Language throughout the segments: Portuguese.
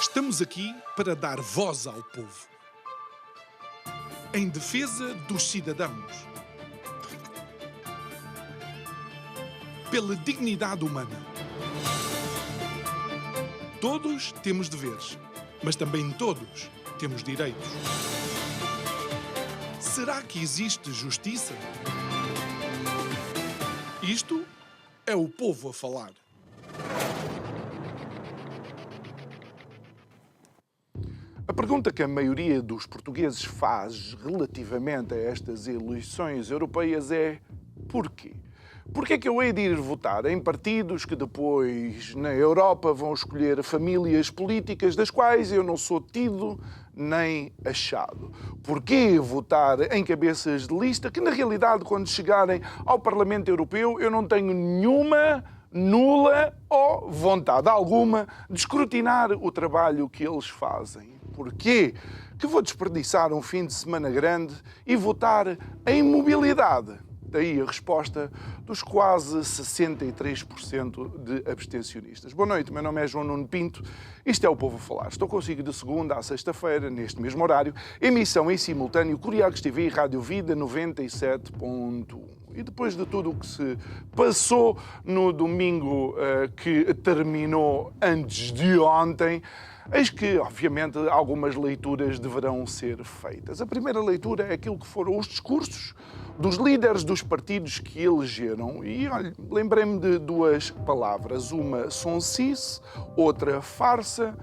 Estamos aqui para dar voz ao povo. Em defesa dos cidadãos. Pela dignidade humana. Todos temos deveres, mas também todos temos direitos. Será que existe justiça? Isto é o povo a falar. A pergunta que a maioria dos portugueses faz relativamente a estas eleições europeias é: porquê? Porquê é que eu hei de ir votar em partidos que depois, na Europa, vão escolher famílias políticas das quais eu não sou tido nem achado? Porquê votar em cabeças de lista que, na realidade, quando chegarem ao Parlamento Europeu, eu não tenho nenhuma, nula ou vontade alguma de escrutinar o trabalho que eles fazem? Porquê que vou desperdiçar um fim de semana grande e votar em mobilidade? Daí a resposta dos quase 63% de abstencionistas. Boa noite, meu nome é João Nuno Pinto, isto é o Povo a Falar. Estou consigo de segunda a sexta-feira, neste mesmo horário, emissão em simultâneo Curiacos TV e Rádio Vida 97.1. E depois de tudo o que se passou no domingo que terminou antes de ontem, eis que, obviamente, algumas leituras deverão ser feitas. A primeira leitura é aquilo que foram os discursos dos líderes dos partidos que elegeram. E, olha, lembrei-me de duas palavras. Uma, sonsice, outra, farsa,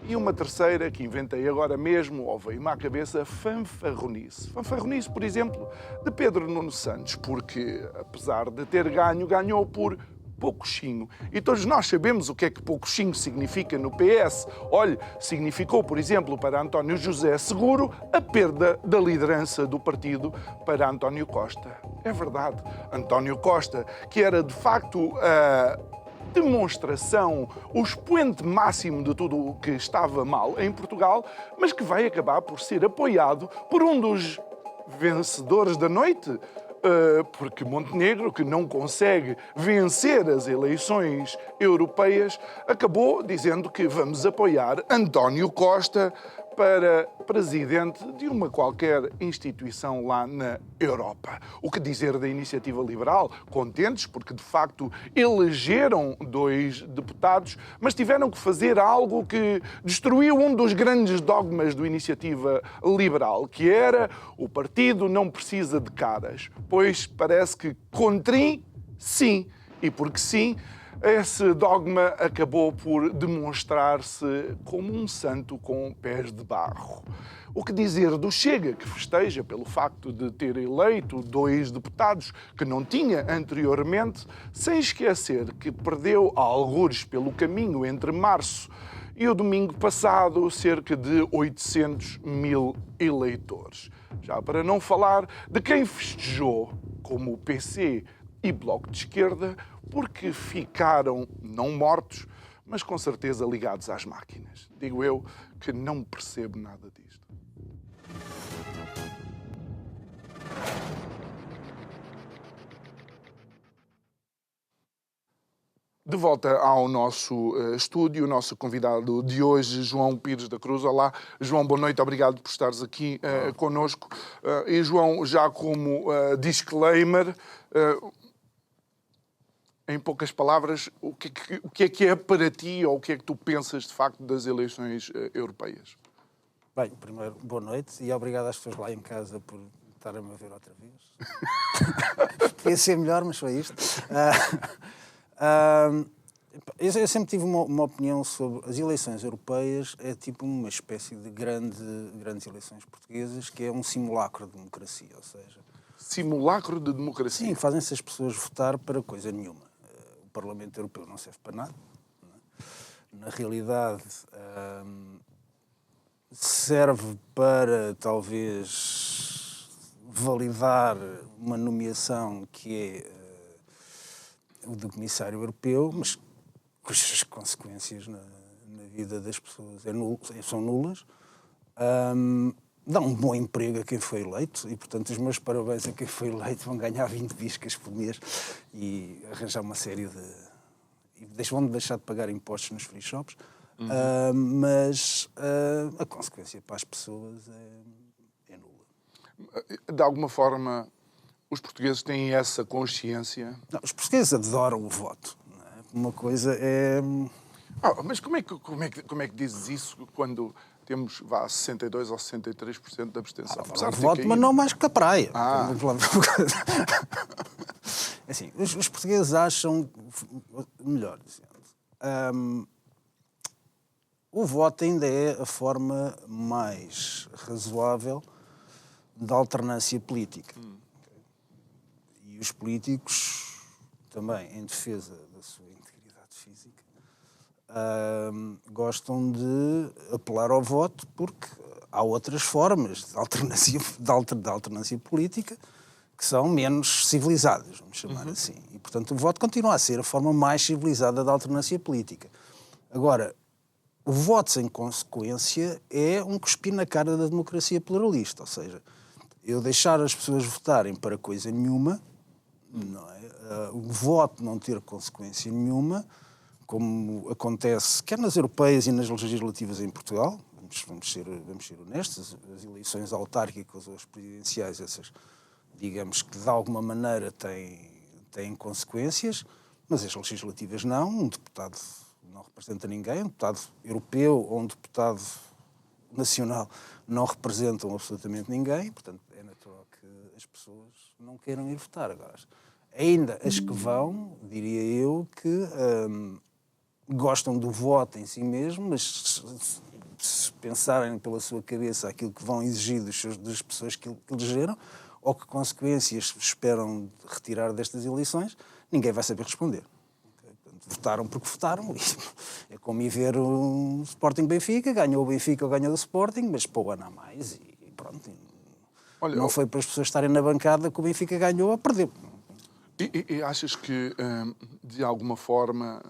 e uma terceira, que inventei agora mesmo, ou veio-me à cabeça, fanfarronice. Fanfarronice, por exemplo, de Pedro Nuno Santos, porque, apesar de ter ganho, ganhou por poucochinho. E todos nós sabemos o que é que poucochinho significa no PS. Olhe, significou, por exemplo, para António José Seguro, a perda da liderança do partido para António Costa. É verdade. António Costa, que era de facto a demonstração, o expoente máximo de tudo o que estava mal em Portugal, mas que vai acabar por ser apoiado por um dos vencedores da noite, porque Montenegro, que não consegue vencer as eleições europeias, acabou dizendo que vamos apoiar António Costa para presidente de uma qualquer instituição lá na Europa. O que dizer da Iniciativa Liberal? Contentes porque, de facto, elegeram 2 deputados, mas tiveram que fazer algo que destruiu um dos grandes dogmas do Iniciativa Liberal, que era: o partido não precisa de caras, pois parece que contrim, sim, e porque sim, esse dogma acabou por demonstrar-se como um santo com pés de barro. O que dizer do Chega, que festeja pelo facto de ter eleito 2 deputados que não tinha anteriormente, sem esquecer que perdeu algures pelo caminho entre março e o domingo passado cerca de 800 mil eleitores. Já para não falar de quem festejou, como o PC e Bloco de Esquerda, porque ficaram não mortos, mas com certeza ligados às máquinas. Digo eu que não percebo nada disto. De volta ao nosso estúdio, o nosso convidado de hoje, João Pires da Cruz. Olá, João, boa noite, obrigado por estares aqui connosco. E João, já como disclaimer, em poucas palavras, o que é para ti, ou o que é que tu pensas de facto das eleições europeias? Bem, primeiro, boa noite e obrigado às pessoas lá em casa por estarem-me a ver outra vez. Podia ser melhor, mas foi isto. Eu sempre tive uma opinião sobre as eleições europeias. É tipo uma espécie de grandes eleições portuguesas, que é um simulacro de democracia, ou seja... Simulacro de democracia? Sim, fazem-se as pessoas votar para coisa nenhuma. O Parlamento Europeu não serve para nada. Na realidade, serve para, talvez, validar uma nomeação que é o do Comissário Europeu, mas cujas consequências na vida das pessoas são nulas. Dá um bom emprego a quem foi eleito e, portanto, os meus parabéns a quem foi eleito. Vão ganhar 20 biscas por mês e arranjar uma série de... vão deixar de pagar impostos nos free shops. Mas a consequência para as pessoas é nula. De alguma forma, os portugueses têm essa consciência? Não, os portugueses adoram o voto. Não é? Uma coisa é... Mas como é que dizes isso quando temos 62% ou 63% de abstenção? O voto, mas não mais que a praia. Ah. Assim, os portugueses acham, melhor dizendo, o voto ainda é a forma mais razoável de alternância política. E os políticos, também em defesa da sua integridade física, gostam de apelar ao voto porque há outras formas de alternância política que são menos civilizadas, vamos chamar assim. E, portanto, o voto continua a ser a forma mais civilizada da alternância política. Agora, o voto sem consequência é um cuspir na cara da democracia pluralista, ou seja, eu deixar as pessoas votarem para coisa nenhuma, não é? O voto não ter consequência nenhuma, como acontece quer nas europeias e nas legislativas em Portugal, vamos ser honestos, as eleições autárquicas ou as presidenciais, essas, digamos que de alguma maneira têm consequências, mas as legislativas não. Um deputado não representa ninguém, um deputado europeu ou um deputado nacional não representam absolutamente ninguém, portanto é natural que as pessoas não queiram ir votar. Agora, ainda as que vão, diria eu, que gostam do voto em si mesmo, mas se pensarem pela sua cabeça aquilo que vão exigir das pessoas que elegeram, ou que consequências esperam retirar destas eleições, ninguém vai saber responder. Portanto, votaram porque votaram. É como ir ver um Sporting Benfica, ganhou o Benfica ou ganhou o Sporting, mas para o ano há mais e pronto. Olha, não foi para as pessoas estarem na bancada que o Benfica ganhou ou perdeu. E achas que, de alguma forma,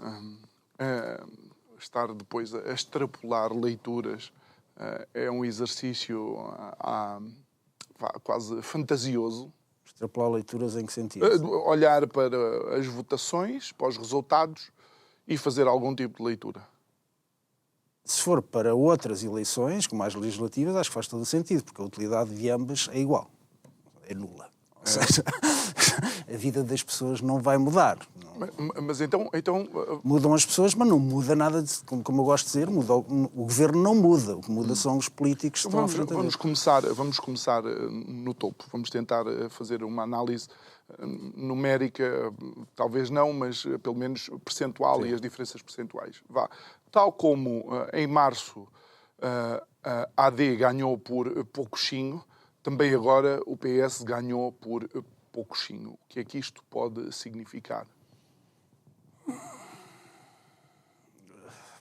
estar depois a extrapolar leituras é um exercício quase fantasioso? Extrapolar leituras em que sentido? Olhar para as votações, para os resultados e fazer algum tipo de leitura. Se for para outras eleições, como as legislativas, acho que faz todo o sentido, porque a utilidade de ambas é igual. É nula. Ou seja, a vida das pessoas não vai mudar. Mas então... Mudam as pessoas, mas não muda nada, como eu gosto de dizer, o governo não muda. O que muda são os políticos que estão à frente dele. Vamos começar no topo. Vamos tentar fazer uma análise numérica, talvez não, mas pelo menos percentual. Sim. E as diferenças percentuais. Tal como em março a AD ganhou por pouquinho, também agora o PS ganhou por pouquinho. O que é que isto pode significar?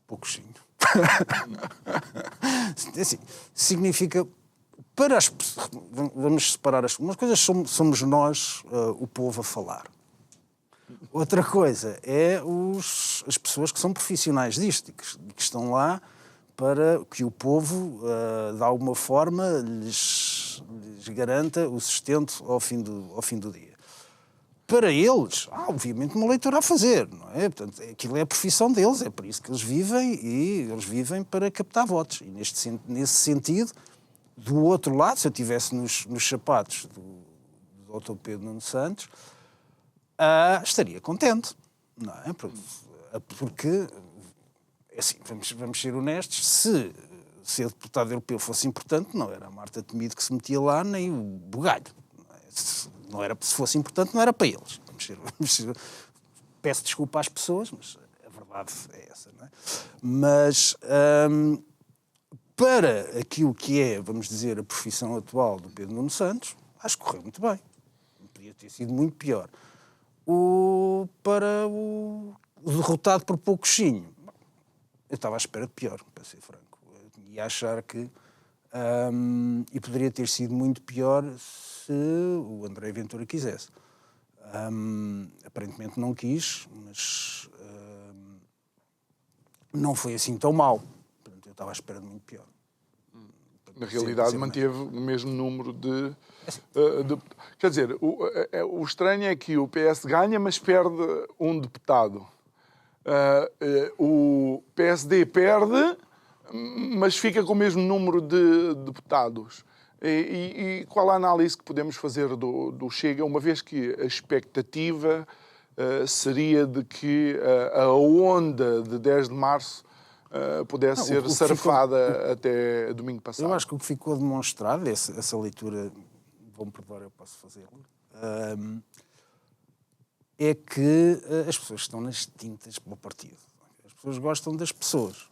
Pouquinho. Assim, significa... Para as, vamos separar as umas coisas. Somos nós, o povo, a falar. Outra coisa é as pessoas que são profissionais disto, que estão lá para que o povo, de alguma forma, lhes garanta o sustento ao fim do dia. Para eles, há obviamente uma leitura a fazer, não é? Portanto, aquilo é a profissão deles, é por isso que eles vivem, e eles vivem para captar votos. E nesse sentido, do outro lado, se eu estivesse nos sapatos do Dr. Pedro Nuno Santos, estaria contente, não é? Porque, assim, vamos ser honestos, se ser deputado europeu fosse importante, não era a Marta Temido que se metia lá, nem o Bugalho. Não era, se fosse importante, não era para eles. Peço desculpa às pessoas, mas a verdade é essa, não é? Mas para aquilo que é, vamos dizer, a profissão atual do Pedro Nuno Santos, acho que correu muito bem. Podia ter sido muito pior. Para o derrotado por pouquinho, eu estava à espera de pior, para ser franco. Eu ia achar que... e poderia ter sido muito pior se o André Ventura quisesse. Aparentemente não quis, mas não foi assim tão mau. Portanto, eu estava à espera de muito pior. Na realidade, manteve o mesmo número de... Quer dizer, o estranho é que o PS ganha, mas perde um deputado. o PSD perde, mas fica com o mesmo número de deputados. E qual a análise que podemos fazer do Chega, uma vez que a expectativa seria de que a onda de 10 de março pudesse ser surfada até domingo passado? Eu acho que o que ficou demonstrado, essa leitura, vou-me perdoar, eu posso fazê-la, é que as pessoas estão nas tintas para o partido. As pessoas gostam das pessoas.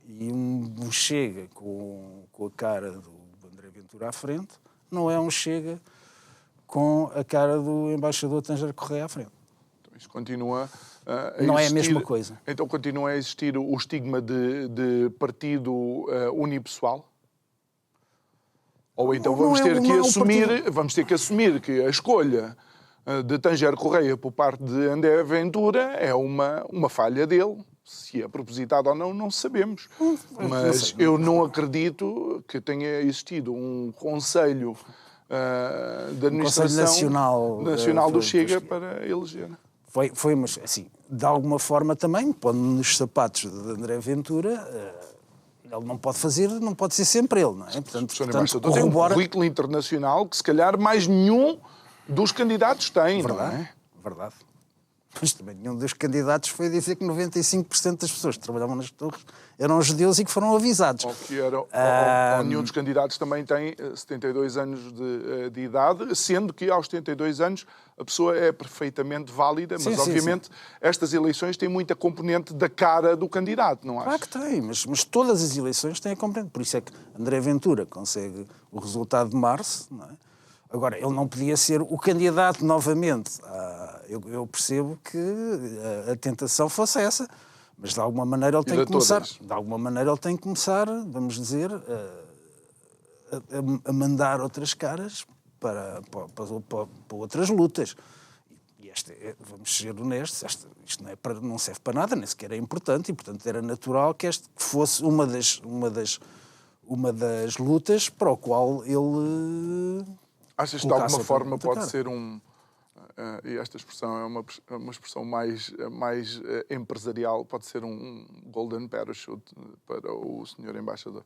E um Chega com a cara do André Ventura à frente não é um Chega com a cara do embaixador Tanger Correia à frente. Então, isso continua a não existir, é a mesma coisa. Então continua a existir o estigma de partido unipessoal? Ou então vamos ter que assumir que a escolha de Tanger Correia por parte de André Ventura é uma falha dele. Se é propositado ou não, não sabemos. Mas eu não acredito que tenha existido um conselho de administração nacional do Chega para eleger. Foi, mas assim, de alguma forma também, pondo nos sapatos de André Ventura, ele não pode ser sempre ele, não é? Portanto tem um currículo internacional que se calhar mais nenhum dos candidatos tem, verdade, não é? Verdade. Mas também nenhum dos candidatos foi dizer que 95% das pessoas que trabalhavam nas torres eram judeus e que foram avisados. Ou nenhum dos candidatos também tem 72 anos de idade, sendo que aos 72 anos a pessoa é perfeitamente válida, mas obviamente estas eleições têm muita componente da cara do candidato, não achas? Claro que tem, mas todas as eleições têm a componente. Por isso é que André Ventura consegue o resultado de março, não é? Agora, ele não podia ser o candidato novamente. Eu percebo que a tentação fosse essa, mas de alguma maneira ele tem que começar. De alguma maneira ele tem que começar, vamos dizer, a mandar outras caras para outras lutas. E vamos ser honestos, isto não serve para nada, nem sequer é importante, e portanto era natural que este fosse uma das lutas para o qual ele. Achas que de alguma forma pode ser e esta expressão é uma expressão mais empresarial, pode ser um golden parachute para o senhor embaixador?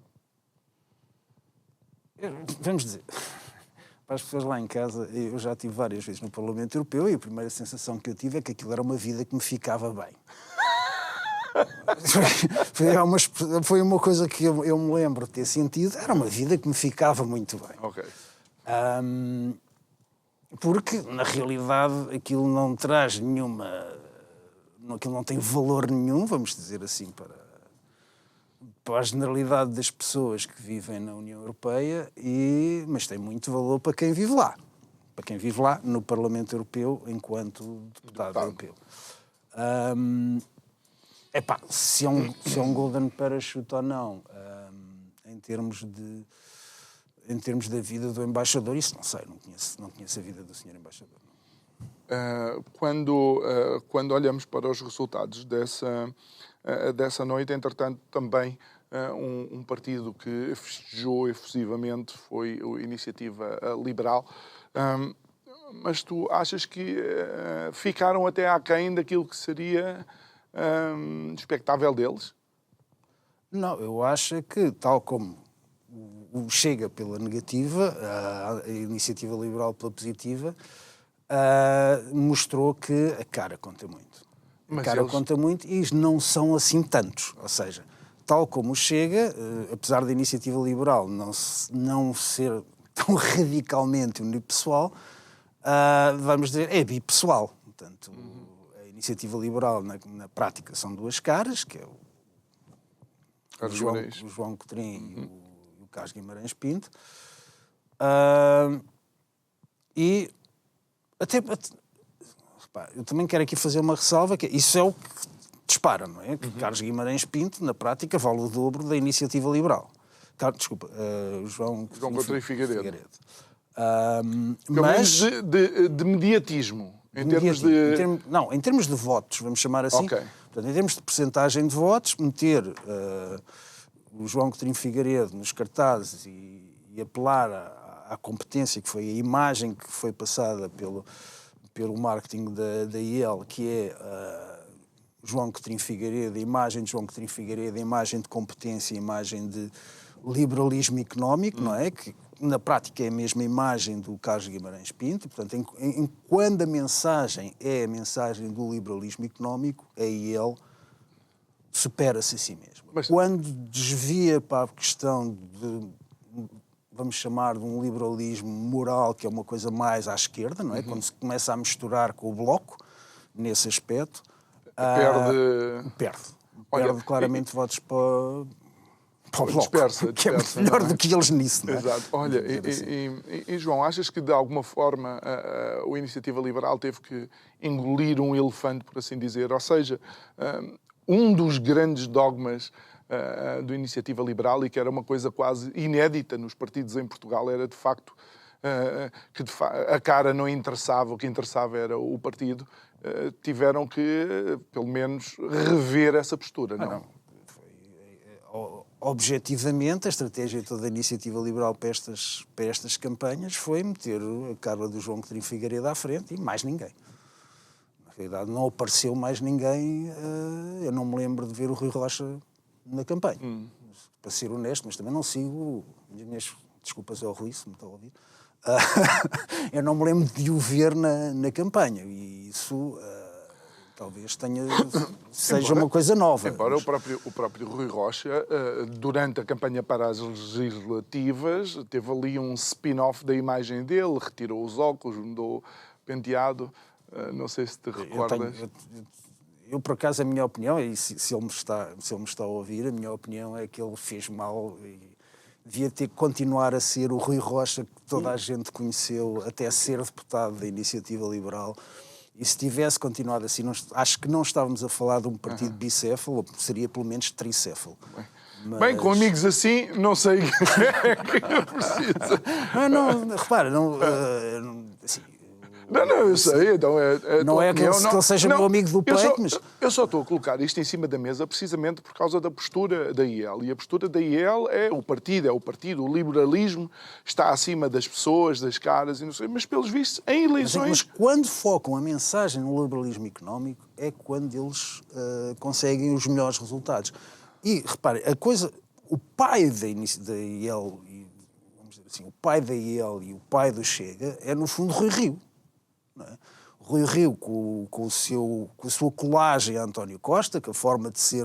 Vamos dizer, para as pessoas lá em casa, eu já estive várias vezes no Parlamento Europeu e a primeira sensação que eu tive é que aquilo era uma vida que me ficava bem. Foi uma coisa que eu me lembro de ter sentido, era uma vida que me ficava muito bem. Ok. Porque, na realidade, aquilo não traz nenhuma... Aquilo não tem valor nenhum, vamos dizer assim, para a generalidade das pessoas que vivem na União Europeia, mas tem muito valor para quem vive lá. Para quem vive lá, no Parlamento Europeu, enquanto deputado europeu. Se é um golden parachute ou não, em termos da vida do embaixador, isso não sei, não conheço a vida do senhor embaixador. Quando olhamos para os resultados dessa noite, entretanto, também um partido que festejou efusivamente foi a Iniciativa Liberal. Mas tu achas que ficaram até aquém daquilo que seria expectável deles? Não, eu acho que, tal como o Chega pela negativa, a Iniciativa Liberal pela positiva, mostrou que a cara conta muito. Conta muito e não são assim tantos. Ou seja, tal como o Chega, apesar da Iniciativa Liberal não ser tão radicalmente unipessoal, vamos dizer, é bipessoal. Portanto, a Iniciativa Liberal, na prática, são duas caras, que é o João Coutrinho e o Carlos Guimarães Pinto. E até eu também quero aqui fazer uma ressalva, que isso é o que dispara, não é? Que Carlos Guimarães Pinto, na prática, vale o dobro da Iniciativa Liberal. João Coutrinho Figueiredo. Mas de mediatismo. Em termos de votos, vamos chamar assim. Okay. Portanto, em termos de percentagem de votos, meter o João Coutrinho Figueiredo nos cartazes e apelar à competência que foi a imagem que foi passada pelo marketing da IEL, que é João Coutinho Figueiredo, a imagem de João Coutinho Figueiredo, a imagem de competência, a imagem de liberalismo económico, não é? Que na prática é a mesma imagem do Carlos Guimarães Pinto. Portanto, quando a mensagem é a mensagem do liberalismo económico, aí ele supera-se a si mesmo. Mas... Quando desvia para a questão de, vamos chamar de um liberalismo moral, que é uma coisa mais à esquerda, não é? Quando se começa a misturar com o Bloco, nesse aspecto, perde claramente votos para o Bloco, dispersa, que é muito melhor do que eles nisso, não é? Exato. Olha, e João, achas que de alguma forma a Iniciativa Liberal teve que engolir um elefante, por assim dizer? Ou seja, um dos grandes dogmas do Iniciativa Liberal, e que era uma coisa quase inédita nos partidos em Portugal, era de facto que a cara não interessava, o que interessava era o partido. Tiveram que, pelo menos, rever essa postura, não? Objetivamente, a estratégia toda da Iniciativa Liberal para estas campanhas foi meter a cara do João Coutinho Figueiredo à frente e mais ninguém. Na realidade, não apareceu mais ninguém. Eu não me lembro de ver o Rui Rocha na campanha. Para ser honesto, mas também não sigo... Minhas desculpas ao Rui, se me está a ouvir. Eu não me lembro de o ver na campanha. E isso... talvez seja uma coisa nova. Embora o próprio Rui Rocha, durante a campanha para as legislativas, teve ali um spin-off da imagem dele, retirou os óculos, mudou penteado. Não sei se te recordas. Eu, por acaso, a minha opinião, e se ele me está a ouvir, a minha opinião é que ele fez mal e devia ter que continuar a ser o Rui Rocha que toda a gente conheceu até ser deputado da Iniciativa Liberal. E se tivesse continuado assim, acho que não estávamos a falar de um partido bicéfalo, ou seria pelo menos tricéfalo. Bem, com amigos assim, não sei o que eu preciso. Repara, assim, Não, eu sei, então não é que ele seja meu amigo do peito, mas... Eu só estou a colocar isto em cima da mesa precisamente por causa da postura da IEL. E a postura da IEL é o partido, o liberalismo está acima das pessoas, das caras, e não sei, mas pelos vistos, em eleições... Mas quando focam a mensagem no liberalismo económico é quando eles conseguem os melhores resultados. E, repare, o pai da IEL, vamos dizer assim, o pai da IEL e o pai do Chega é, no fundo, Rui Rio. Não é? Rui Rio, com a sua colagem a António Costa, que a forma de ser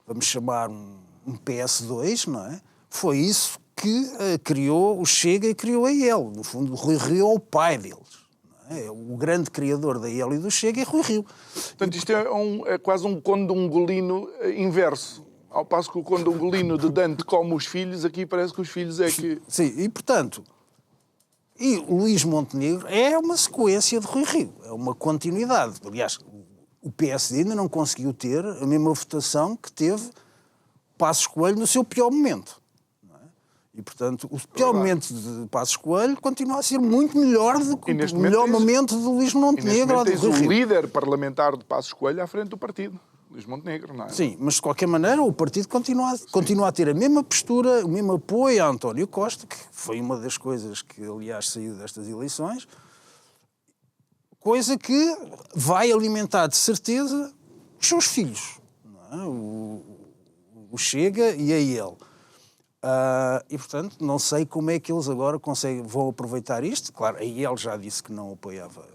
vamos chamar um PS2, não é? Foi isso que criou o Chega e criou a IEL. No fundo, o Rui Rio é o pai deles. Não é? O grande criador da IEL e do Chega é Rui Rio. Portanto, isto é quase um condongolino inverso. Ao passo que o condongolino de Dante come os filhos, aqui parece que os filhos é que... Sim, e portanto... E o Luís Montenegro é uma sequência de Rui Rio, é uma continuidade. Aliás, o PSD ainda não conseguiu ter a mesma votação que teve Passos Coelho no seu pior momento. Não é? E, portanto, o pior momento de Passos Coelho continua a ser muito melhor do que o melhor momento de Luís Montenegro ou de Rui Rio. O líder parlamentar de Passos Coelho à frente do partido. Luís Montenegro, não é? Sim, mas de qualquer maneira o partido continua a ter a mesma postura, o mesmo apoio a António Costa, que foi uma das coisas que, aliás, saiu destas eleições, coisa que vai alimentar, de certeza, os seus filhos, não é? O Chega e a IEL. E, portanto, não sei como é que eles agora vão aproveitar isto. Claro, a IEL já disse que não apoiava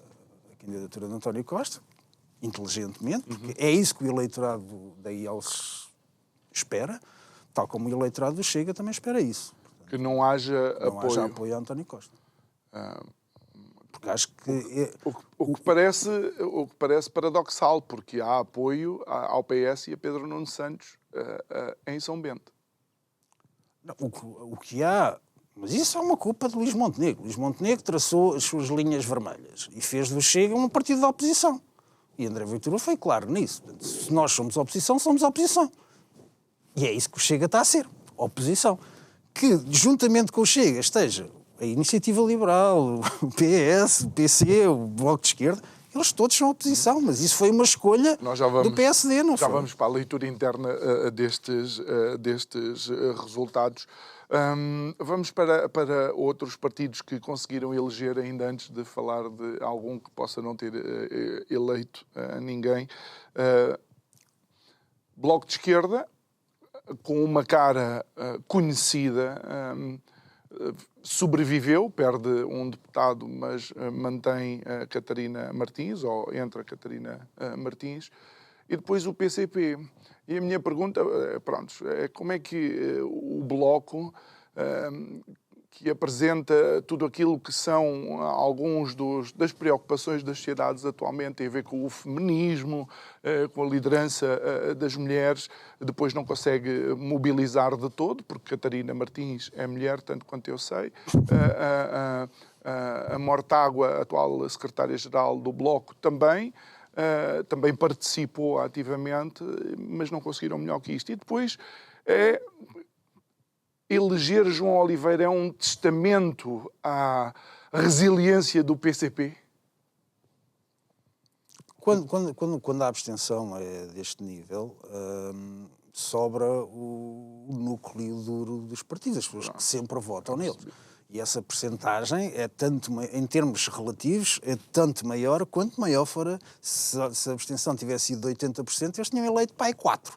a candidatura de António Costa, inteligentemente, porque é isso que o eleitorado da IEL espera, tal como o eleitorado do Chega também espera isso. Portanto, que não haja apoio a António Costa. Porque acho que... O que parece paradoxal, porque há apoio ao PS e a Pedro Nuno Santos em São Bento. Não, o que há... Mas isso é uma culpa de Luís Montenegro. Luís Montenegro traçou as suas linhas vermelhas e fez do Chega um partido da oposição. E André Ventura foi claro nisso. Portanto, se nós somos oposição, somos oposição. E é isso que o Chega está a ser. Oposição. Que, juntamente com o Chega, esteja a Iniciativa Liberal, o PS, o PC, o Bloco de Esquerda, eles todos são oposição. Mas isso foi uma escolha do PSD, não foi? Já vamos para a leitura interna destes resultados. Vamos para outros partidos que conseguiram eleger, ainda antes de falar de algum que possa não ter eleito ninguém. Bloco de Esquerda, com uma cara conhecida, sobreviveu, perde um deputado, mas mantém a Catarina Martins, ou entra a Catarina Martins, e depois o PCP. E a minha pergunta, pronto, é como é que o Bloco, que apresenta tudo aquilo que são alguns das preocupações das sociedades atualmente, tem a ver com o feminismo, com a liderança das mulheres, depois não consegue mobilizar de todo, porque Catarina Martins é mulher, tanto quanto eu sei. A Mortágua, atual secretária-geral do Bloco, também participou ativamente, mas não conseguiram melhor que isto. E depois eleger João Oliveira é um testamento à resiliência do PCP? Quando a abstenção é deste nível, sobra o núcleo duro dos partidos, as pessoas que sempre votam neles. E essa percentagem é tanto, em termos relativos, é tanto maior quanto maior fora, se a abstenção tivesse sido de 80%, eles tinham eleito pai 4,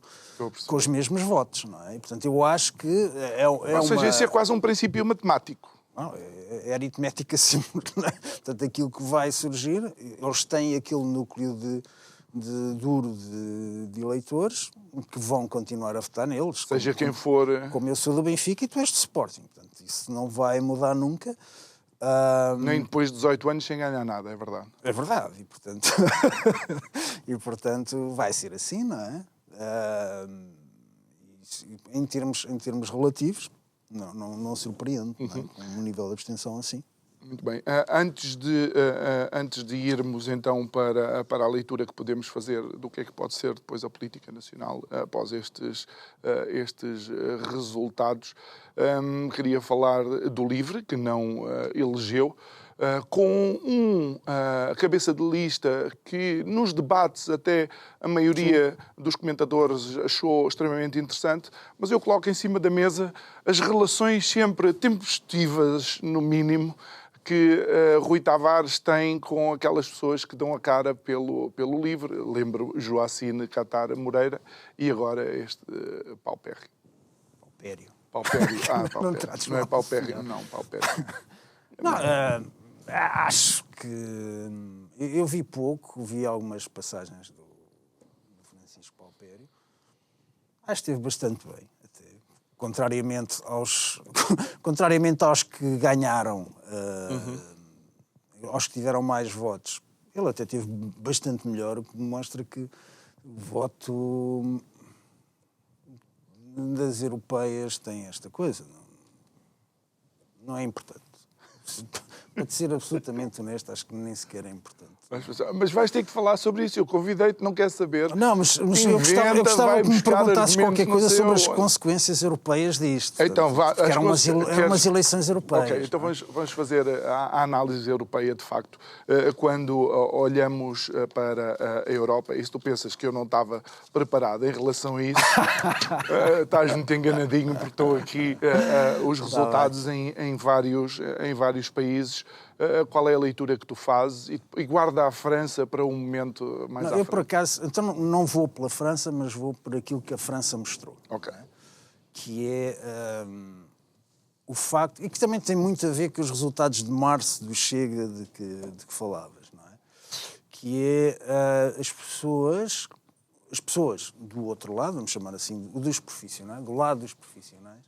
com os mesmos votos, não é? E, portanto, eu acho que Ou seja, isso é quase um princípio matemático. Não, é aritmética simples, não é? Portanto, aquilo que vai surgir, eles têm aquele núcleo duro de eleitores que vão continuar a votar neles. Seja quem for. Como eu sou do Benfica e tu és do Sporting. Portanto, isso não vai mudar nunca. Nem depois de 18 anos sem ganhar nada, é verdade. É verdade. E, portanto, vai ser assim, não é? Em termos relativos, não surpreende, não é? Com um nível de abstenção assim. Muito bem. Antes de irmos então para a leitura que podemos fazer do que é que pode ser depois a política nacional após estes resultados, queria falar do LIVRE, que não elegeu, com a cabeça de lista que nos debates até a maioria dos comentadores achou extremamente interessante, mas eu coloco em cima da mesa as relações sempre tempestivas, no mínimo, que Rui Tavares tem com aquelas pessoas que dão a cara pelo LIVRE. Lembro Joacine Catar Moreira e agora este Paupérrio. Paupério. Paupério. Não é Paupérrio, não, Paupério. Não, acho que... Eu vi pouco, vi algumas passagens do Francisco Paupério. Acho que esteve bastante bem. Contrariamente aos que ganharam, aos que tiveram mais votos, ele até teve bastante melhor, o que demonstra que o voto das europeias tem esta coisa. Não é importante. Para ser absolutamente honesto, acho que nem sequer é importante. Mas vais ter que falar sobre isso. Eu convidei-te, não quer saber. Não, mas eu gostava que me perguntasses qualquer coisa sobre as consequências europeias disto. Então, eram umas eleições europeias. Ok, então vamos fazer a análise europeia, de facto. Quando olhamos para a Europa, e se tu pensas que eu não estava preparado em relação a isso, estás muito enganadinho, porque estão aqui os resultados em vários países. Qual é a leitura que tu fazes e guarda a França para um momento mais à frente? Eu, por acaso, então não vou pela França, mas vou por aquilo que a França mostrou. Ok. Que é o facto, e que também tem muito a ver com os resultados de março do Chega de que falavas, não é? Que é as pessoas do outro lado, vamos chamar assim, dos profissionais, do lado dos profissionais,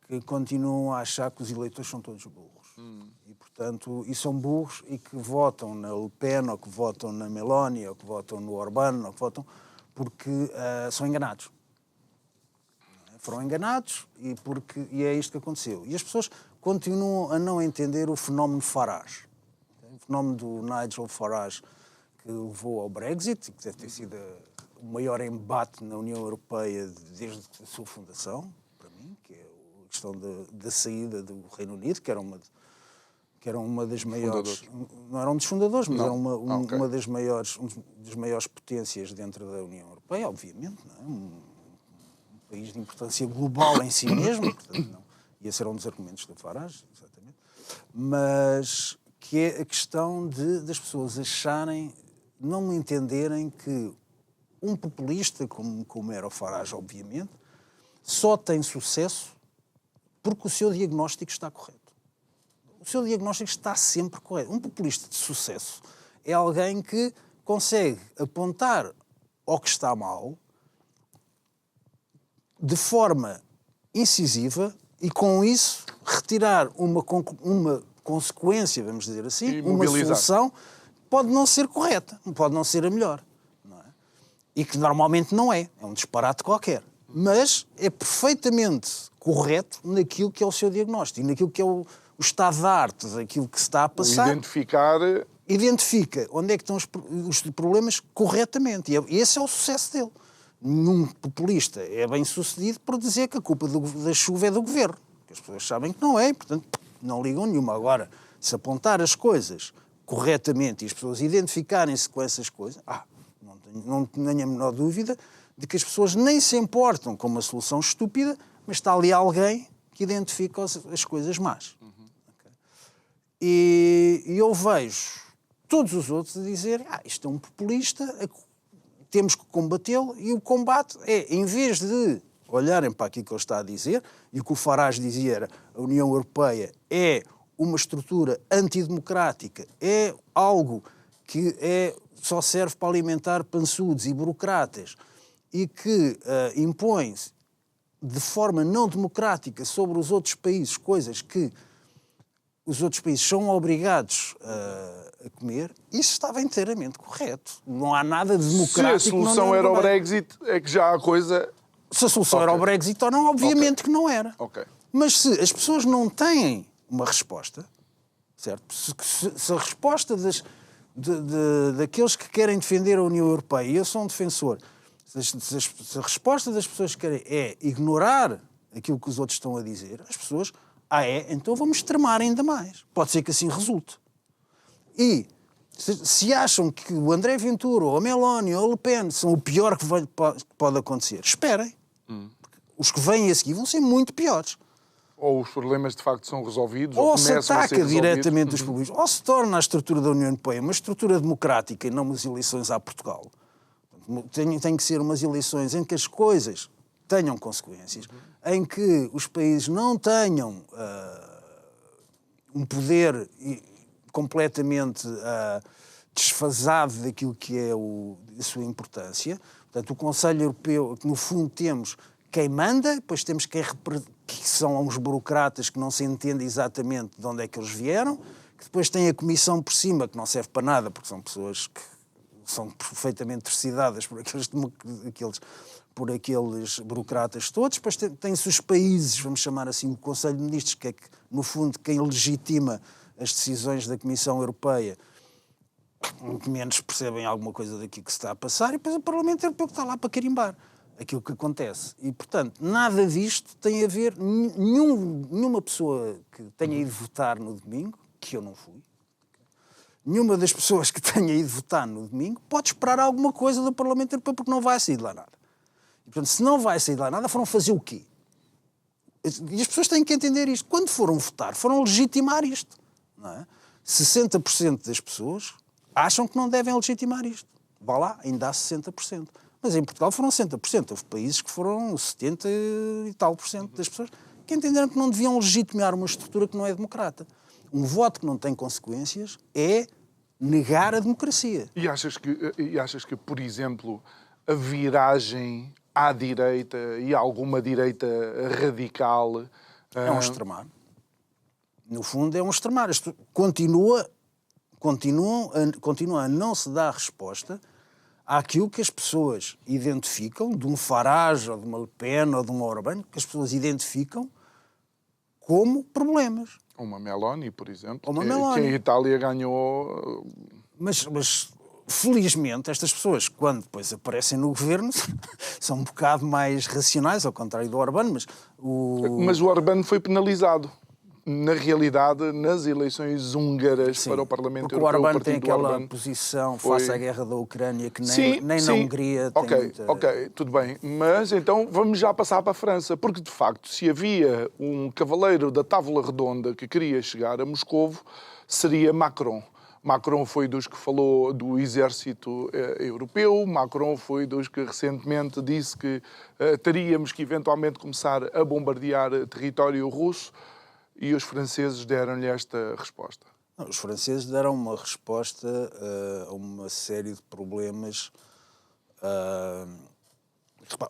que continuam a achar que os eleitores são todos burros. E, portanto, são burros e que votam na Le Pen, ou que votam na Meloni, ou que votam no Orbán, ou que votam porque são enganados. Foram enganados e é isto que aconteceu. E as pessoas continuam a não entender o fenómeno Farage. O fenómeno do Nigel Farage, que levou ao Brexit, que deve ter sido o maior embate na União Europeia desde a sua fundação, para mim, que é a questão da saída do Reino Unido, que era uma das maiores... Não era um dos fundadores, mas era uma das maiores potências dentro da União Europeia, obviamente. Não é? Um país de importância global em si mesmo, portanto, não. Ia ser um dos argumentos do Farage, exatamente. Mas que é a questão das pessoas acharem, não entenderem que um populista, como era o Farage, obviamente, só tem sucesso porque o seu diagnóstico está correto. O seu diagnóstico está sempre correto. Um populista de sucesso é alguém que consegue apontar ao que está mal de forma incisiva e, com isso, retirar uma consequência, vamos dizer assim, uma solução, pode não ser correta, pode não ser a melhor. Não é? E que normalmente não é. É um disparate qualquer. Mas é perfeitamente correto naquilo que é o seu diagnóstico, naquilo que é o estado de arte, daquilo que se está a passar. Identifica onde é que estão os problemas corretamente. E esse é o sucesso dele. Nenhum populista é bem sucedido por dizer que a culpa da chuva é do governo. Porque as pessoas sabem que não é, e, portanto, não ligam nenhuma. Agora, se apontar as coisas corretamente e as pessoas identificarem-se com essas coisas, não tenho a menor dúvida de que as pessoas nem se importam com uma solução estúpida, mas está ali alguém que identifica as coisas más. Okay? E eu vejo todos os outros a dizer isto é um populista, temos que combatê-lo, e o combate é, em vez de olharem para aquilo que ele está a dizer, e o que o Farage dizia era a União Europeia é uma estrutura antidemocrática, é algo que só serve para alimentar pançudos e burocratas e que impõe de forma não democrática sobre os outros países coisas que os outros países são obrigados a comer, isso estava inteiramente correto. Não há nada de democrático. Se a solução era o Brexit, é que já há coisa... Se a solução era o Brexit ou não, obviamente que não era. Okay. Mas se as pessoas não têm uma resposta, certo? Se a resposta daqueles que querem defender a União Europeia, e eu sou um defensor, se a resposta das pessoas que querem é ignorar aquilo que os outros estão a dizer, as pessoas, então vamos extremar ainda mais. Pode ser que assim resulte. E se acham que o André Ventura, ou a Meloni, ou a Le Pen são o pior que pode acontecer, esperem. Os que vêm a seguir vão ser muito piores. Ou os problemas de facto são resolvidos, ou começam a ser resolvidos. Ou se ataca diretamente os problemas, ou se torna a estrutura da União Europeia uma estrutura democrática e não umas eleições a Portugal. Tem que ser umas eleições em que as coisas tenham consequências, em que os países não tenham um poder completamente desfasado daquilo que é a sua importância. Portanto, o Conselho Europeu, que no fundo temos quem manda, depois temos que são uns burocratas que não se entende exatamente de onde é que eles vieram, que depois tem a Comissão por cima, que não serve para nada, porque são pessoas que são perfeitamente tercidadas por aqueles burocratas todos. Depois tem-se os países, vamos chamar assim, o Conselho de Ministros, que é, no fundo, quem legitima as decisões da Comissão Europeia, que menos percebem alguma coisa daquilo que se está a passar, e depois o Parlamento Europeu que está lá para carimbar aquilo que acontece. E, portanto, nada disto tem a ver... Nenhuma pessoa que tenha ido votar no domingo, que eu não fui, nenhuma das pessoas que tenha ido votar no domingo pode esperar alguma coisa do Parlamento Europeu, porque não vai sair de lá nada. E, portanto, se não vai sair de lá nada, foram fazer o quê? E as pessoas têm que entender isto. Quando foram votar, foram legitimar isto. Não é? 60% das pessoas acham que não devem legitimar isto. Vá lá, ainda há 60%. Mas em Portugal foram 60%. Houve países que foram 70% e tal por cento das pessoas que entenderam que não deviam legitimar uma estrutura que não é democrata. Um voto que não tem consequências é negar a democracia. E achas que, por exemplo, a viragem à direita e alguma direita radical... É um extremar. No fundo, é um extremar. Continua a não se dar resposta àquilo que as pessoas identificam, de um Farage, ou de uma Le Pen, ou de um Orbán, que as pessoas identificam como problemas. Uma Meloni, por exemplo, Meloni. Que a Itália ganhou... Mas, felizmente, estas pessoas, quando depois aparecem no governo, são um bocado mais racionais, ao contrário do Orbán, mas o Orbán foi penalizado. Na realidade, nas eleições húngaras para o Parlamento Europeu, o Orbán tem aquela posição face à guerra da Ucrânia que nem na Hungria tem muita... Ok, tudo bem. Mas então vamos já passar para a França, porque de facto, se havia um cavaleiro da Távola Redonda que queria chegar a Moscovo, seria Macron. Macron foi dos que falou do exército europeu, Macron foi dos que recentemente disse que teríamos que eventualmente começar a bombardear território russo, e os franceses deram-lhe esta resposta. Os franceses deram uma resposta a uma série de problemas.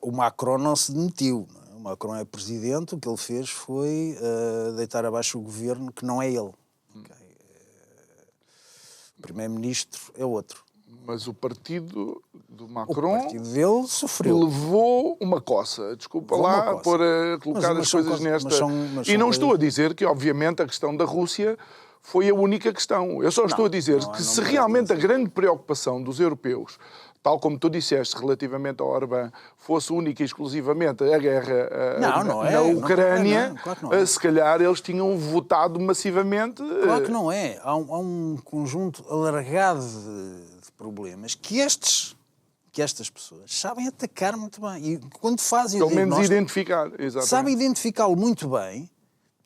O Macron não se demitiu. Não é? O Macron é presidente, o que ele fez foi deitar abaixo o governo, que não é ele. O primeiro-ministro é outro. Mas o partido do Macron... O partido dele sofreu. Levou uma coça. Desculpa lá por colocar as coisas nesta... E não estou a dizer que, obviamente, a questão da Rússia foi a única questão. Eu só estou a dizer que se realmente a grande preocupação dos europeus, tal como tu disseste relativamente ao Orbán, fosse única e exclusivamente a guerra na Ucrânia, se calhar eles tinham votado massivamente... Claro que não é. Há um conjunto alargado de problemas que estas pessoas sabem atacar muito bem. E quando fazem pelo menos identificar. Exatamente. Sabem identificá-lo muito bem.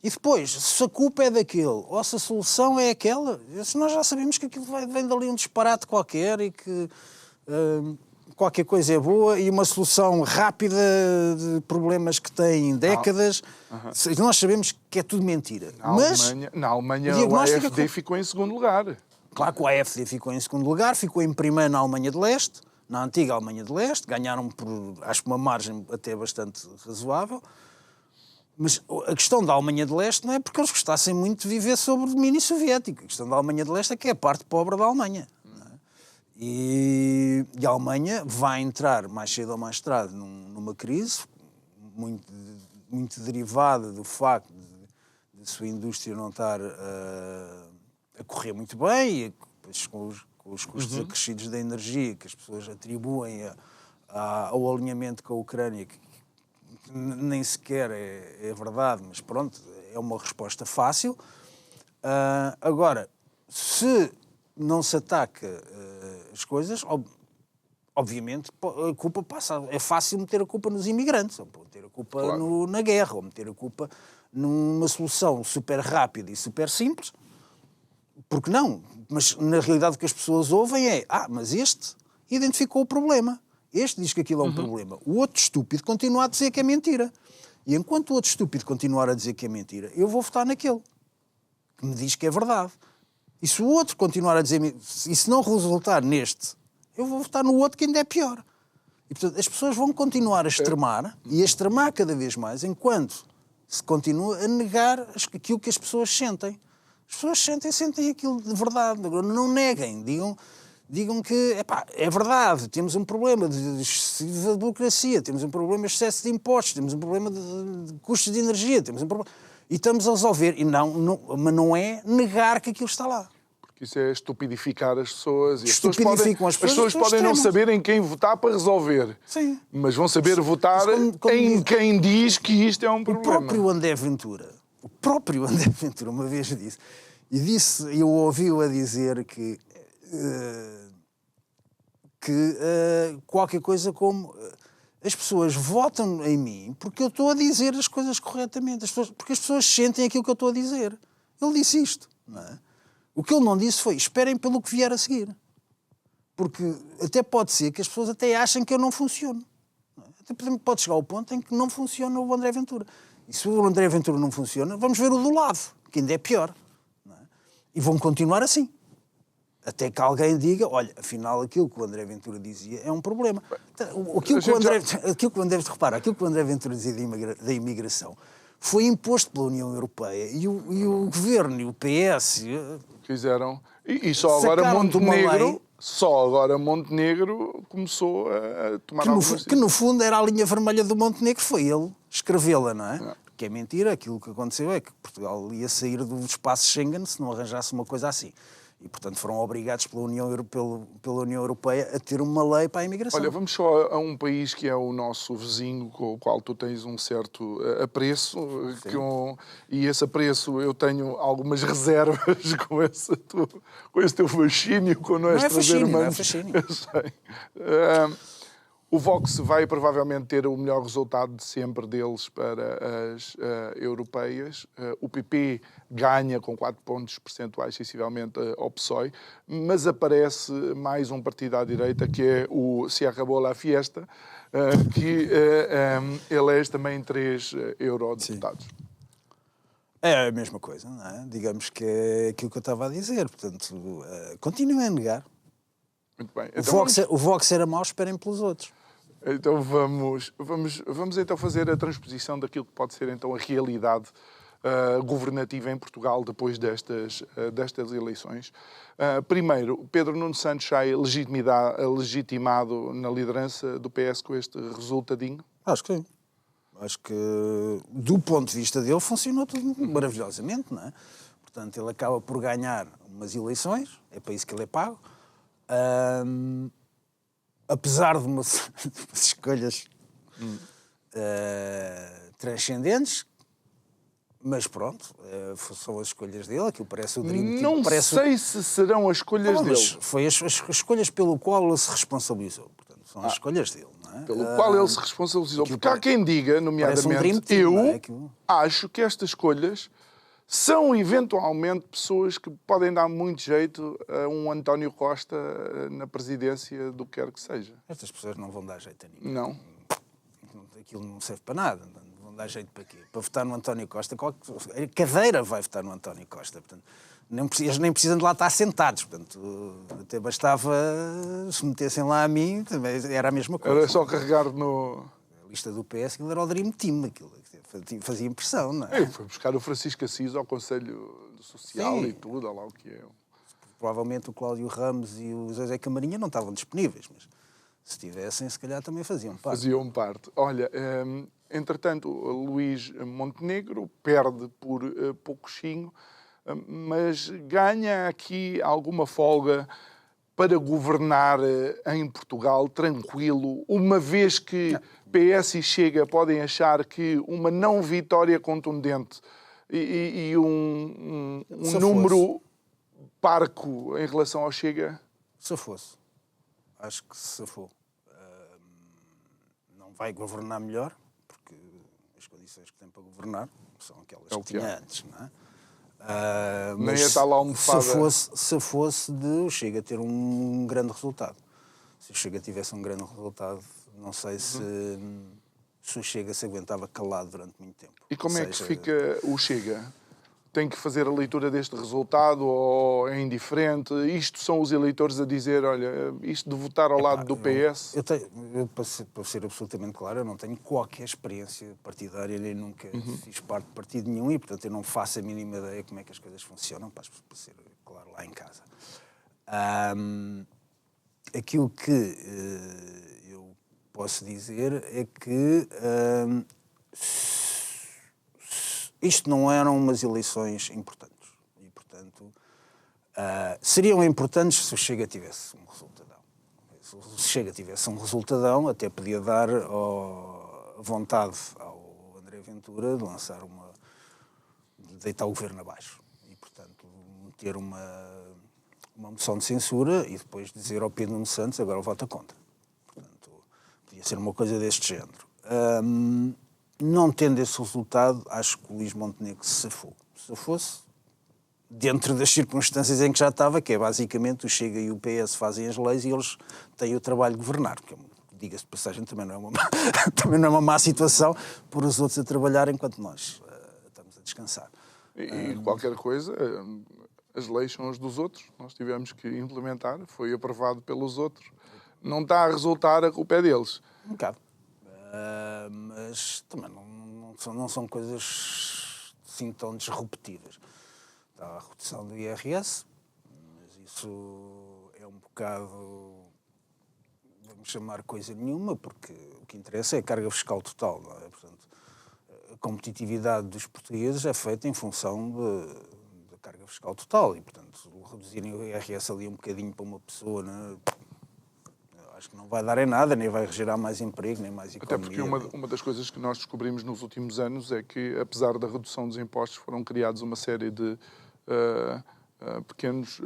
E depois, se a culpa é daquele ou se a solução é aquela, nós já sabemos que aquilo vem dali um disparate qualquer e que qualquer coisa é boa e uma solução rápida de problemas que têm décadas. Nós sabemos que é tudo mentira. Na Alemanha o AfD ficou em segundo lugar. Claro que o AfD ficou em segundo lugar, ficou em primeiro na Alemanha de Leste, na antiga Alemanha de Leste, ganharam por, acho que uma margem até bastante razoável. Mas a questão da Alemanha de Leste não é porque eles gostassem muito de viver sob o domínio soviético. A questão da Alemanha de Leste é que é a parte pobre da Alemanha. E a Alemanha vai entrar, mais cedo ou mais tarde, numa crise muito derivada do facto de sua indústria não estar a correr muito bem, e com os custos acrescidos da energia que as pessoas atribuem ao alinhamento com a Ucrânia, que nem sequer é verdade, mas pronto, é uma resposta fácil. Agora, se não se ataca as coisas, obviamente a culpa passa. É fácil meter a culpa nos imigrantes, ou meter a culpa na guerra, ou meter a culpa numa solução super rápida e super simples. Porque não? Mas na realidade o que as pessoas ouvem é mas este identificou o problema. Este diz que aquilo é um problema. O outro estúpido continua a dizer que é mentira. E enquanto o outro estúpido continuar a dizer que é mentira, eu vou votar naquele que me diz que é verdade. E se o outro continuar a dizer... E se não resultar neste, eu vou votar no outro que ainda é pior. E, portanto, as pessoas vão continuar a extremar e a extremar cada vez mais enquanto se continua a negar aquilo que as pessoas sentem. As pessoas sentem aquilo de verdade. Não neguem. Digam que é verdade, temos um problema de excessiva burocracia, temos um problema de excesso de impostos, temos um problema de custos de energia, temos um problema... E estamos a resolver. Mas não é negar que aquilo está lá. Porque isso é estupidificar as pessoas. E as pessoas podem não saber em quem votar para resolver. Sim. Mas vão saber votar em quem diz que isto é um problema. O próprio André Ventura uma vez disse, eu ouvi-o a dizer que qualquer coisa como... As pessoas votam em mim porque eu estou a dizer as coisas corretamente. Porque as pessoas sentem aquilo que eu estou a dizer. Ele disse isto. Não é? O que ele não disse foi, esperem pelo que vier a seguir. Porque até pode ser que as pessoas até achem que eu não funciono. Não é? Até pode chegar ao ponto em que não funciona o André Ventura. E se o André Ventura não funciona, vamos ver o do lado, que ainda é pior. Não é? E vão continuar assim. Até que alguém diga, olha, afinal aquilo que o André Ventura dizia é um problema. Aquilo que o André Ventura dizia da imigração foi imposto pela União Europeia e o Governo e o PS... Fizeram. E só agora Montenegro começou a tomar algumas... Que no fundo era a linha vermelha do Montenegro, foi ele escrevê-la, não é? Não. Porque é mentira, aquilo que aconteceu é que Portugal ia sair do espaço Schengen se não arranjasse uma coisa assim. E, portanto, foram obrigados pela União Europeia a ter uma lei para a imigração. Olha, vamos só a um país que é o nosso vizinho, com o qual tu tens um certo apreço. E esse apreço eu tenho algumas reservas com esse teu fascínio, com nós trazer humanos. Não é fascínio. Eu sei. O Vox vai provavelmente ter o melhor resultado de sempre deles para as europeias. O PP ganha com 4 pontos percentuais sensivelmente ao PSOE, mas aparece mais um partido à direita, que é o Se Acabou la Fiesta, que elege também 3 eurodeputados. É a mesma coisa, não é? Digamos que é aquilo que eu estava a dizer. Portanto, continuem a negar. Muito bem. O Vox era mau, esperem pelos outros. Então vamos então fazer a transposição daquilo que pode ser então a realidade governativa em Portugal depois destas eleições. Primeiro, Pedro Nuno Santos sai legitimado na liderança do PS com este resultadinho? Acho que sim. Acho que, do ponto de vista dele, funcionou tudo maravilhosamente, não é? Portanto, ele acaba por ganhar umas eleições, é para isso que ele é pago. Apesar de umas escolhas transcendentes, mas pronto, são as escolhas dele, aquilo parece o Dream Team. Não sei se serão as escolhas dele. Mas foi as escolhas pelo qual ele se responsabilizou. Portanto, são as escolhas dele, não é? Pelo qual ele se responsabilizou. Porque há quem diga, nomeadamente, acho que estas escolhas são eventualmente pessoas que podem dar muito jeito a um António Costa na presidência do que quer que seja. Estas pessoas não vão dar jeito a ninguém. Não. Aquilo não serve para nada. Não vão dar jeito para quê? Para votar no António Costa, a cadeira vai votar no António Costa. Portanto, eles nem precisam de lá estar sentados. Portanto, até bastava se metessem lá a mim, também era a mesma coisa. Era só carregar no... A lista do PS, aquilo era o Dream Team, aquilo fazia impressão, não é? Foi buscar o Francisco Assis ao Conselho Social. Sim. E tudo, olha lá o que é. Provavelmente o Cláudio Ramos e o José Camarinha não estavam disponíveis, mas se tivessem, se calhar também faziam parte. Faziam parte. Olha, entretanto, Luís Montenegro perde por pouquinho, mas ganha aqui alguma folga para governar em Portugal tranquilo, uma vez que PS e Chega podem achar que uma não vitória contundente e um número parco em relação ao Chega? Se fosse. Acho que se for. Não vai governar melhor, porque as condições que tem para governar são aquelas que tinha antes, não é? Nem ia estar lá almofada. Se fosse de o Chega ter um grande resultado. Se o Chega tivesse um grande resultado, não sei se o Chega se aguentava calado durante muito tempo. E como é que fica o Chega? Tem que fazer a leitura deste resultado ou é indiferente? Isto são os eleitores a dizer, olha, isto de votar ao lado do PS... Para ser absolutamente claro, eu não tenho qualquer experiência partidária, nem nunca fiz parte de partido nenhum e, portanto, eu não faço a mínima ideia como é que as coisas funcionam, para ser claro, lá em casa. Aquilo que eu posso dizer é que isto não eram umas eleições importantes. E, portanto, seriam importantes se o Chega tivesse um resultadão. Se o Chega tivesse um resultadão, até podia dar vontade ao André Ventura de lançar de deitar o governo abaixo. E, portanto, meter uma moção de censura e depois dizer ao Pedro Nuno Santos, agora vota contra. Portanto, podia ser uma coisa deste género. Não tendo esse resultado, acho que o Luís Montenegro se safou. Se fosse, dentro das circunstâncias em que já estava, que é basicamente o Chega e o PS fazem as leis e eles têm o trabalho de governar, que, diga-se de passagem, também não é uma má situação por os outros a trabalhar enquanto nós estamos a descansar. E qualquer coisa, as leis são as dos outros, nós tivemos que implementar, foi aprovado pelos outros. Não está a resultar, a culpa é deles. Um bocado. Mas também não são coisas assim tão disruptivas. Está a redução do IRS, mas isso é um bocado, vamos chamar coisa nenhuma, porque o que interessa é a carga fiscal total, não é? Portanto, a competitividade dos portugueses é feita em função da carga fiscal total e, portanto, reduzirem o IRS ali um bocadinho para uma pessoa, não é? Acho que não vai dar em nada, nem vai gerar mais emprego, nem mais economia. Até porque uma das coisas que nós descobrimos nos últimos anos é que, apesar da redução dos impostos, foram criados uma série de pequenos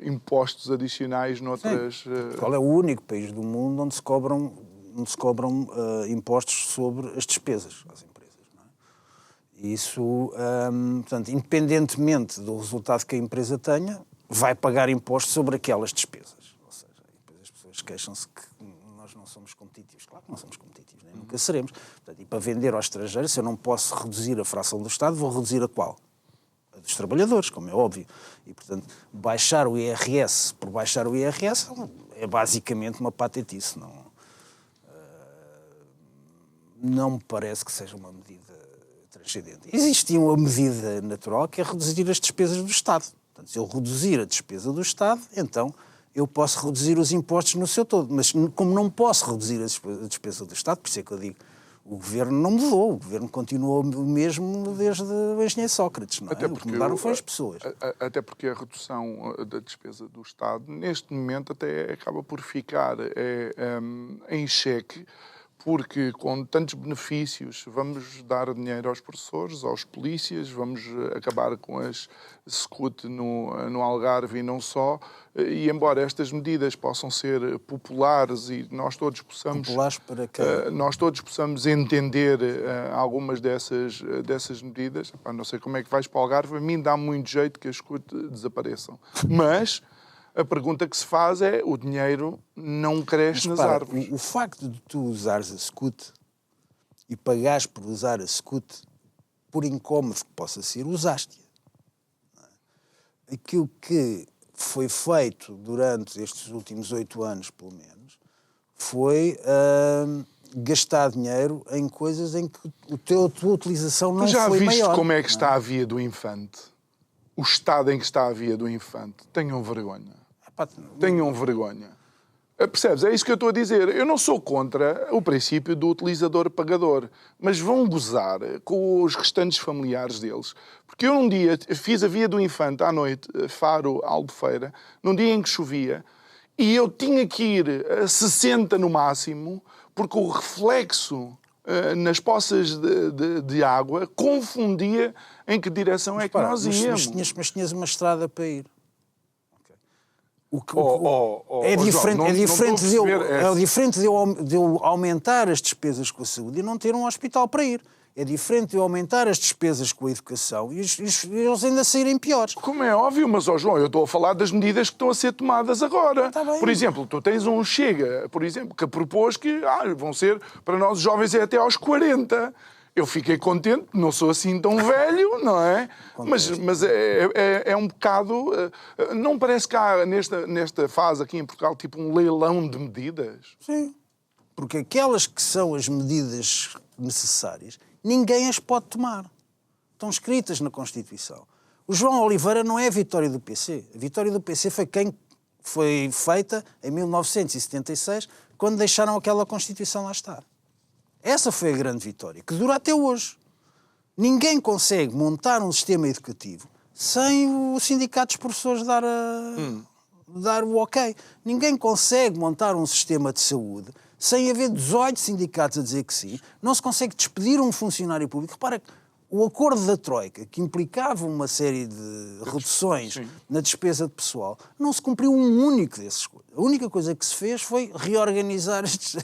impostos adicionais noutras... Qual é o único país do mundo onde se cobram cobram impostos sobre as despesas às empresas. Não é? E isso, portanto, independentemente do resultado que a empresa tenha, vai pagar impostos sobre aquelas despesas. Ou seja, depois as pessoas queixam-se que nós não somos competitivos. Claro que não somos competitivos, nem nunca seremos. Portanto, e para vender ao estrangeiro, se eu não posso reduzir a fração do Estado, vou reduzir a qual? A dos trabalhadores, como é óbvio. E, portanto, baixar o IRS por baixar o IRS é basicamente uma patetice. Não me parece que seja uma medida transcendente. Existe uma medida natural que é reduzir as despesas do Estado. Portanto, se eu reduzir a despesa do Estado, então eu posso reduzir os impostos no seu todo. Mas como não posso reduzir a despesa do Estado, por isso é que eu digo, o governo não mudou, o governo continuou o mesmo desde o engenheiro Sócrates. Não é? Até O que mudaram foi as pessoas. Até porque a redução da despesa do Estado, neste momento, até acaba por ficar em xeque, porque com tantos benefícios vamos dar dinheiro aos professores, aos polícias, vamos acabar com as SCUT no Algarve e não só, e embora estas medidas possam ser populares e nós todos possamos... Populares para quem? Nós todos possamos entender algumas dessas medidas, não sei como é que vais para o Algarve, a mim dá muito jeito que as SCUT desapareçam. Mas... a pergunta que se faz é, o dinheiro não cresce nas árvores. O facto de tu usares a SCUT e pagares por usar a SCUT, por incómodo que possa ser, usaste-a. Aquilo que foi feito durante estes últimos 8 anos, pelo menos, foi gastar dinheiro em coisas em que a tua utilização não foi maior. Tu já viste como é que está a Via do Infante? O estado em que está a Via do Infante? Tenham vergonha. Tenham vergonha. Percebes? É isso que eu estou a dizer. Eu não sou contra o princípio do utilizador-pagador, mas vão gozar com os restantes familiares deles. Porque eu um dia fiz a Via do Infante à noite, Faro-Albufeira, num dia em que chovia, e eu tinha que ir a 60 no máximo, porque o reflexo nas poças de água confundia em que direção é que nós íamos. Mas tinhas uma estrada para ir. É diferente de eu aumentar as despesas com a saúde e não ter um hospital para ir. É diferente de eu aumentar as despesas com a educação e eles ainda saírem piores. Como é óbvio, mas, João, eu estou a falar das medidas que estão a ser tomadas agora. Por exemplo, tu tens um Chega, por exemplo, que propôs que vão ser, para nós os jovens, é até aos 40. Eu fiquei contente, não sou assim tão velho, não é? Mas é um bocado... Não parece que há, nesta fase aqui em Portugal, tipo um leilão de medidas? Sim. Porque aquelas que são as medidas necessárias, ninguém as pode tomar. Estão escritas na Constituição. O João Oliveira não é a vitória do PC. A vitória do PC foi feita em 1976, quando deixaram aquela Constituição lá estar. Essa foi a grande vitória, que dura até hoje. Ninguém consegue montar um sistema educativo sem o sindicato dos professores dar o ok. Ninguém consegue montar um sistema de saúde sem haver 18 sindicatos a dizer que sim. Não se consegue despedir um funcionário público. Repara, o acordo da Troika, que implicava uma série de reduções na despesa de pessoal, não se cumpriu um único desses. A única coisa que se fez foi reorganizar as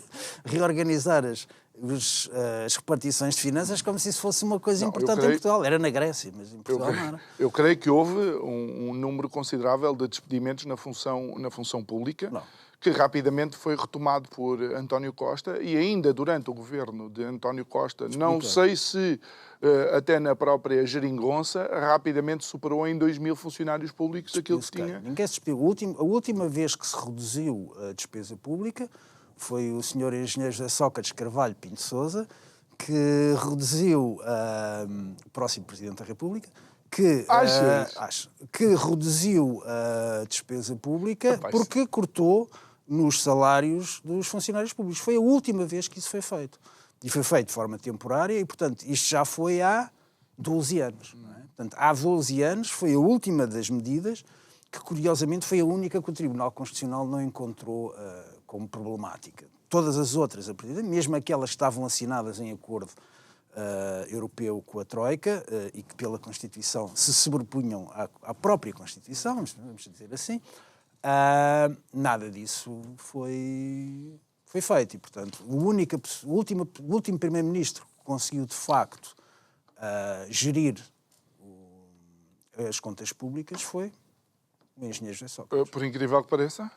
repartições de finanças como se isso fosse uma coisa importante em Portugal. Era na Grécia, mas em Portugal não era. Eu creio que houve um número considerável de despedimentos na função pública, que rapidamente foi retomado por António Costa e ainda durante o governo de António Costa, não sei se até na própria geringonça, rapidamente superou em 2.000 funcionários públicos aquilo que tinha. Ninguém se despediu. A última vez que se reduziu a despesa pública foi o senhor engenheiro José Sócrates Carvalho Pinto Sousa, que reduziu o próximo Presidente da República, que reduziu a despesa pública porque cortou nos salários dos funcionários públicos. Foi a última vez que isso foi feito. E foi feito de forma temporária e, portanto, isto já foi há 12 anos. Não é? Portanto, há 12 anos foi a última das medidas que, curiosamente, foi a única que o Tribunal Constitucional não encontrou como problemática. Todas as outras, a partir mesmo aquelas que estavam assinadas em acordo europeu com a Troika e que pela Constituição se sobrepunham à própria Constituição, vamos dizer assim, nada disso foi foi feito. E, portanto, o último primeiro-ministro que conseguiu, de facto, gerir as contas públicas foi o engenheiro José Sócrates. Por incrível que pareça?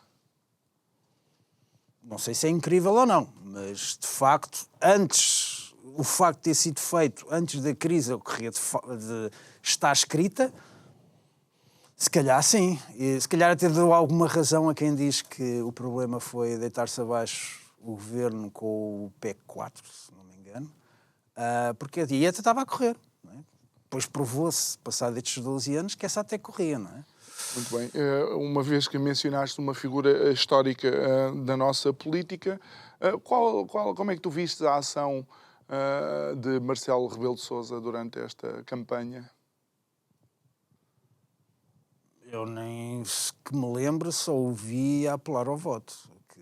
Não sei se é incrível ou não, mas, de facto, o facto de ter sido feito antes da crise ocorrer está escrita, se calhar sim. E, se calhar até deu alguma razão a quem diz que o problema foi deitar-se abaixo o governo com o PEC 4, se não me engano, porque a dieta estava a correr. Não é? Depois provou-se, passado estes 12 anos, que essa até corria, não é? Muito bem. Uma vez que mencionaste uma figura histórica da nossa política, como é que tu viste a ação de Marcelo Rebelo de Sousa durante esta campanha? Eu nem que me lembro, só ouvi a apelar ao voto. Que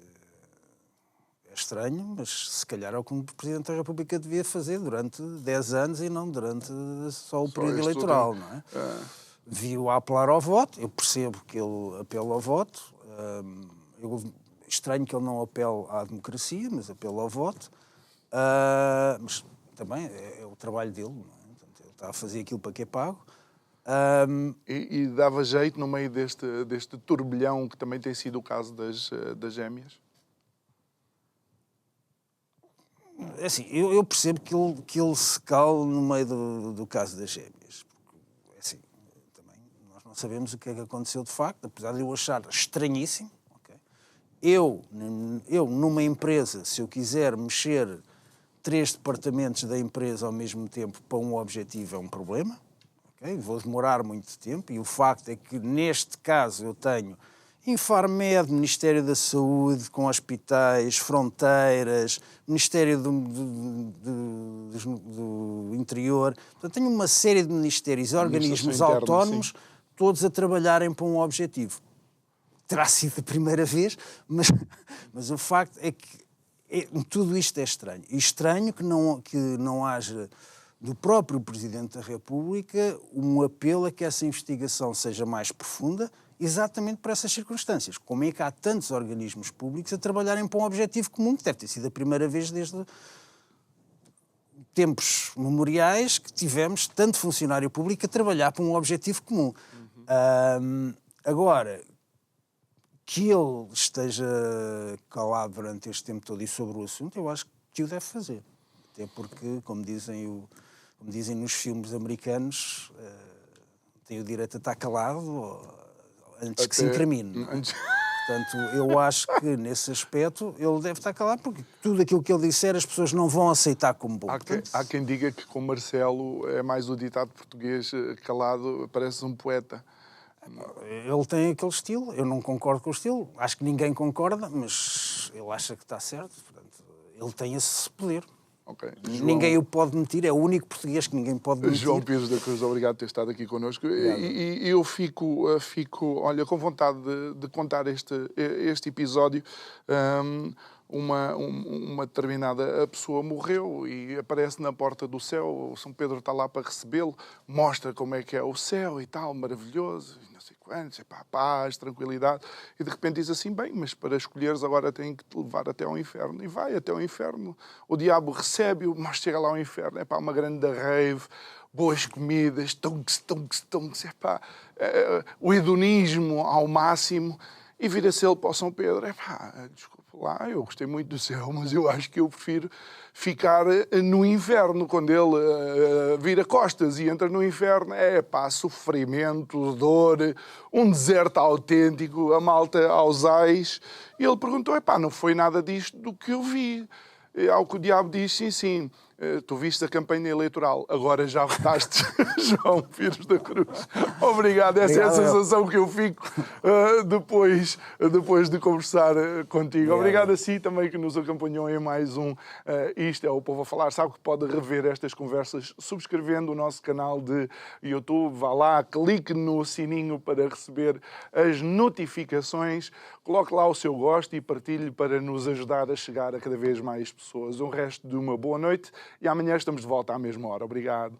é estranho, mas se calhar é o que o Presidente da República devia fazer durante 10 anos e não durante só o período eleitoral, não é? Viu a apelar ao voto, eu percebo que ele apela ao voto, estranho que ele não apele à democracia, mas apela ao voto, mas também é o trabalho dele, não é? Portanto, ele está a fazer aquilo para que é pago. E dava jeito no meio deste turbilhão que também tem sido o caso das gêmeas? Assim, eu percebo que ele se cale no meio do caso das gêmeas. Assim, também nós não sabemos o que é que aconteceu de facto, apesar de eu achar estranhíssimo. Okay? Eu, numa empresa, se eu quiser mexer 3 departamentos da empresa ao mesmo tempo para um objetivo, é um problema. Okay? Vou demorar muito tempo e o facto é que, neste caso, eu tenho Infarmed, Ministério da Saúde, com hospitais, fronteiras, Ministério do Interior. Portanto, tenho uma série de ministérios e organismos autónomos, todos a trabalharem para um objetivo. Terá sido a primeira vez, mas o facto é que tudo isto é estranho. E estranho que não haja, do próprio Presidente da República, um apelo a que essa investigação seja mais profunda, exatamente por essas circunstâncias. Como é que há tantos organismos públicos a trabalharem para um objetivo comum, que deve ter sido a primeira vez desde tempos memoriais que tivemos tanto funcionário público a trabalhar para um objetivo comum. Agora, que ele esteja calado durante este tempo todo e sobre o assunto, eu acho que o deve fazer. Até porque, como dizem nos filmes americanos, tem o direito a estar calado antes que se incrimine. Portanto, eu acho que, nesse aspecto, ele deve estar calado, porque tudo aquilo que ele disser as pessoas não vão aceitar como bom. Há quem diga que com Marcelo é mais o ditado português, calado, parece um poeta. Ele tem aquele estilo, eu não concordo com o estilo, acho que ninguém concorda, mas ele acha que está certo, portanto, ele tem esse poder. Okay. Ninguém o pode mentir, é o único português que ninguém pode mentir. João Pires da Cruz, obrigado por ter estado aqui connosco. E eu fico, olha, com vontade de contar este episódio. Uma determinada pessoa morreu e aparece na porta do céu, o São Pedro está lá para recebê-lo, mostra como é que é o céu e tal, maravilhoso, não sei quantos, paz, tranquilidade, e de repente diz assim, bem, mas para escolheres agora tem que te levar até ao inferno, e vai até ao inferno, o diabo recebe-o, mas chega lá ao inferno, uma grande rave, boas comidas, tonks, o hedonismo ao máximo, e vira-se ele para o São Pedro, desculpa lá, eu gostei muito do céu, mas eu acho que eu prefiro ficar no inferno, quando ele vira costas e entra no inferno, sofrimento, dor, um deserto autêntico, a malta aos ais, e ele perguntou, não foi nada disto do que eu vi. Ao que o diabo diz, sim, tu viste a campanha eleitoral, agora já votaste. João Pires da Cruz. Obrigado, essa é a sensação que eu fico depois de conversar contigo. Obrigado a si também que nos acompanhou em mais um Isto é o Povo a Falar. Sabe que pode rever estas conversas subscrevendo o nosso canal de YouTube. Vá lá, clique no sininho para receber as notificações, coloque lá o seu gosto e partilhe para nos ajudar a chegar a cada vez mais pessoas. Um resto de uma boa noite e amanhã estamos de volta à mesma hora. Obrigado.